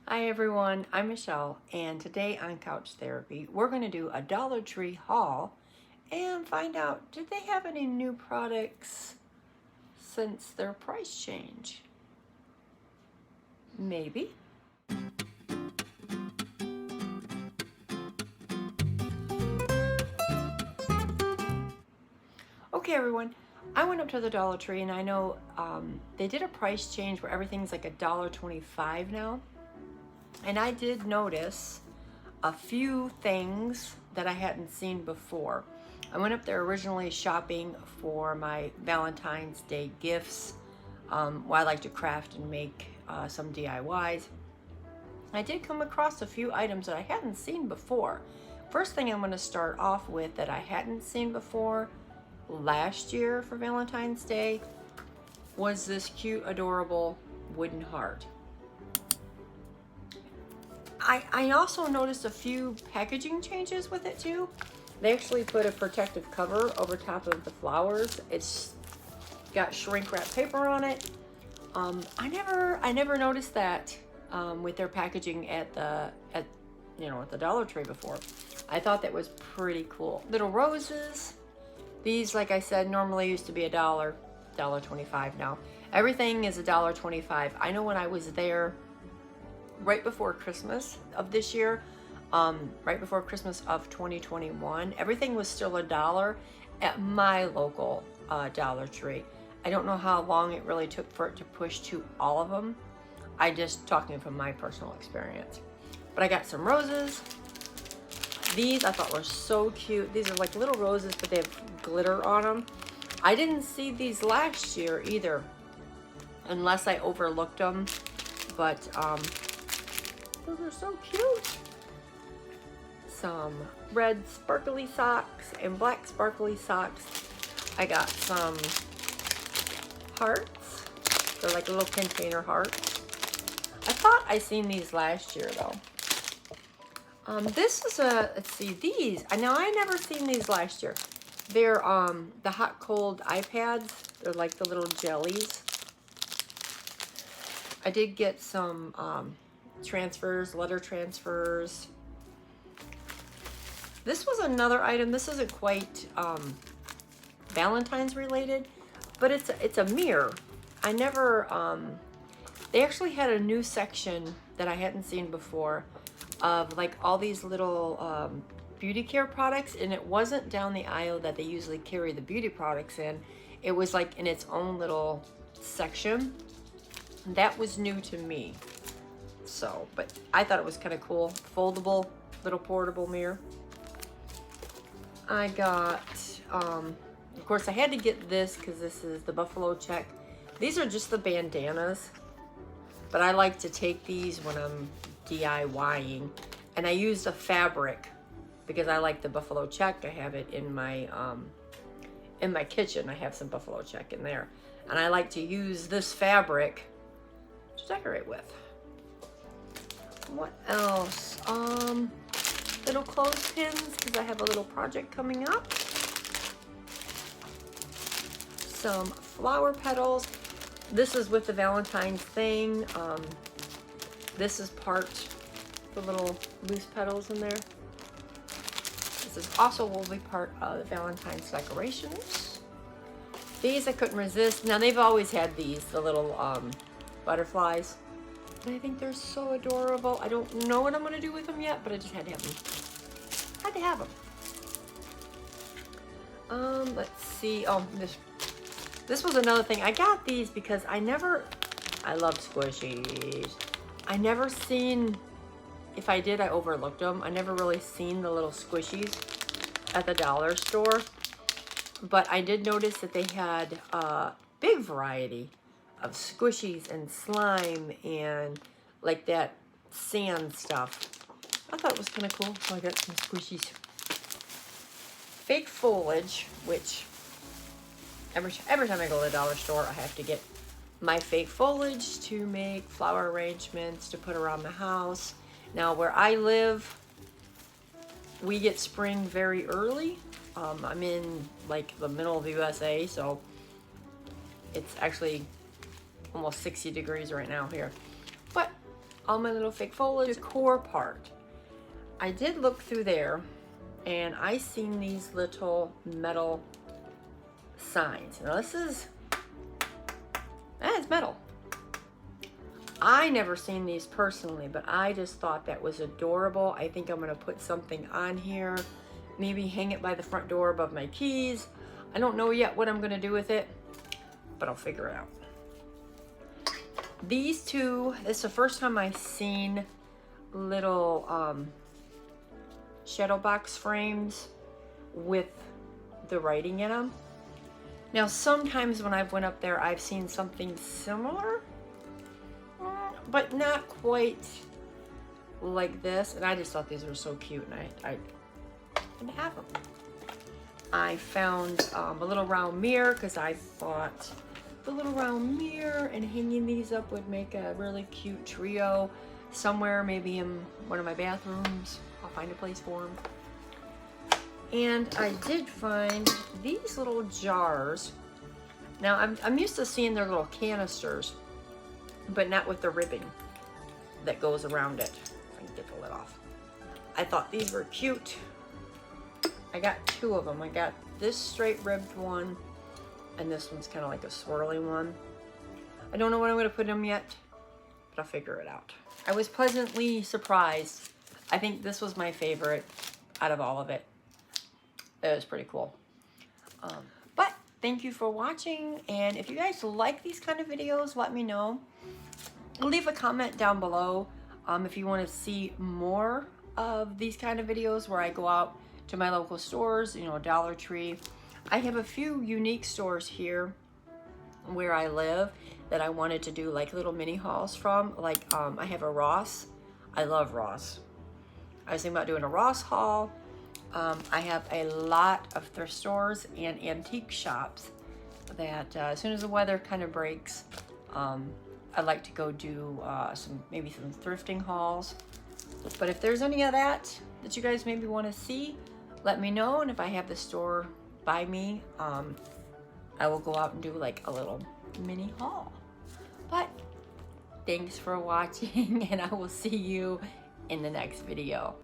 Hi everyone, I'm Michelle, and today on Couch Therapy, we're going to do a Dollar Tree haul and find out, did they have any new products since their price change? Maybe. Okay everyone, I went up to the Dollar Tree and I know they did a price change where everything's like $1.25 now. And I did notice a few things that I hadn't seen before. I went up there originally shopping for my Valentine's Day gifts, while I like to craft and make some DIYs. I did come across a few items that I hadn't seen before. First thing I'm going to start off with that I hadn't seen before last year for Valentine's Day was this cute, adorable wooden heart. I also noticed a few packaging changes with it too. They actually put a protective cover over top of the flowers. It's got shrink wrap paper on it. I never noticed that with their packaging at the Dollar Tree before. I thought that was pretty cool. Little roses. These, like I said, normally used to be $1.25 now. Everything is $1.25. I know when I was there right before Christmas of this year, right before Christmas of 2021, everything was still $1 at my local Dollar Tree. I don't know how long it really took for it to push to all of them. I just talking from my personal experience. But I got some roses. These I thought were so cute. These are like little roses, but they have glitter on them. I didn't see these last year either, unless I overlooked them. But those are so cute. Some red sparkly socks and black sparkly socks. I got some hearts. They're like little container hearts. I thought I seen these last year though. This is let's see, these. Now I never seen these last year. They're the hot cold iPads. They're like the little jellies. I did get some transfers, letter transfers. This was another item. This isn't quite Valentine's related, but it's a mirror. I never they actually had a new section that I hadn't seen before of like all these little beauty care products, and it wasn't down the aisle that they usually carry the beauty products in. It was like in its own little section. That was new to me. So, but I thought it was kind of cool. Foldable, little portable mirror. I got, of course I had to get this because this is the buffalo check. These are just the bandanas, but I like to take these when I'm DIYing. And I used a fabric because I like the buffalo check. I have it in my kitchen. I have some buffalo check in there. And I like to use this fabric to decorate with. What else? Little clothespins because I have a little project coming up. Some flower petals. This is with the Valentine's thing. This is part the little loose petals in there. This is also will be part of the Valentine's decorations. These I couldn't resist. Now they've always had these, the little butterflies. I think they're so adorable. I don't know what I'm gonna do with them yet, but I just had to have them. Had to have them. Let's see. Oh, this was another thing. I got these because I love squishies. I never seen, if I did, I overlooked them. I never really seen the little squishies at the dollar store, but I did notice that they had a big variety of squishies and slime and like that sand stuff. I thought it was kind of cool, so I got some squishies. Fake foliage, which every time I go to the dollar store, I have to get my fake foliage to make flower arrangements to put around the house. Now where I live, we get spring very early. I'm in like the middle of the USA, so it's actually almost 60 degrees right now here. But all my little fake foliage decor part. I did look through there and I seen these little metal signs. Now this is, that is metal. I never seen these personally, but I just thought that was adorable. I think I'm gonna put something on here, maybe hang it by the front door above my keys. I don't know yet what I'm gonna do with it, but I'll figure it out. These two, this is the first time I've seen little shadow box frames with the writing in them. Now sometimes when I've went up there, I've seen something similar, but not quite like this. And I just thought these were so cute, and I didn't have them. I found a little round mirror because I thought the little round mirror and hanging these up would make a really cute trio somewhere, maybe in one of my bathrooms. I'll find a place for them. And I did find these little jars. Now I'm used to seeing their little canisters, but not with the ribbing that goes around it. If I can get the lid off. I thought these were cute. I got two of them. I got this straight ribbed one, and this one's kind of like a swirly one. I don't know what I'm going to put in them yet, but I'll figure it out. I was pleasantly surprised. I think this was my favorite out of all of it. It was pretty cool. But thank you for watching, and if you guys like these kind of videos, let me know. Leave a comment down below if you want to see more of these kind of videos where I go out to my local stores, you know, Dollar Tree. I have a few unique stores here where I live that I wanted to do like little mini hauls from. Like I have a Ross. I love Ross. I was thinking about doing a Ross haul. I have a lot of thrift stores and antique shops that as soon as the weather kind of breaks, I'd like to go do maybe some thrifting hauls. But if there's any of that you guys maybe want to see, let me know. And if I have the store by me, I will go out and do like a little mini haul. But thanks for watching, and I will see you in the next video.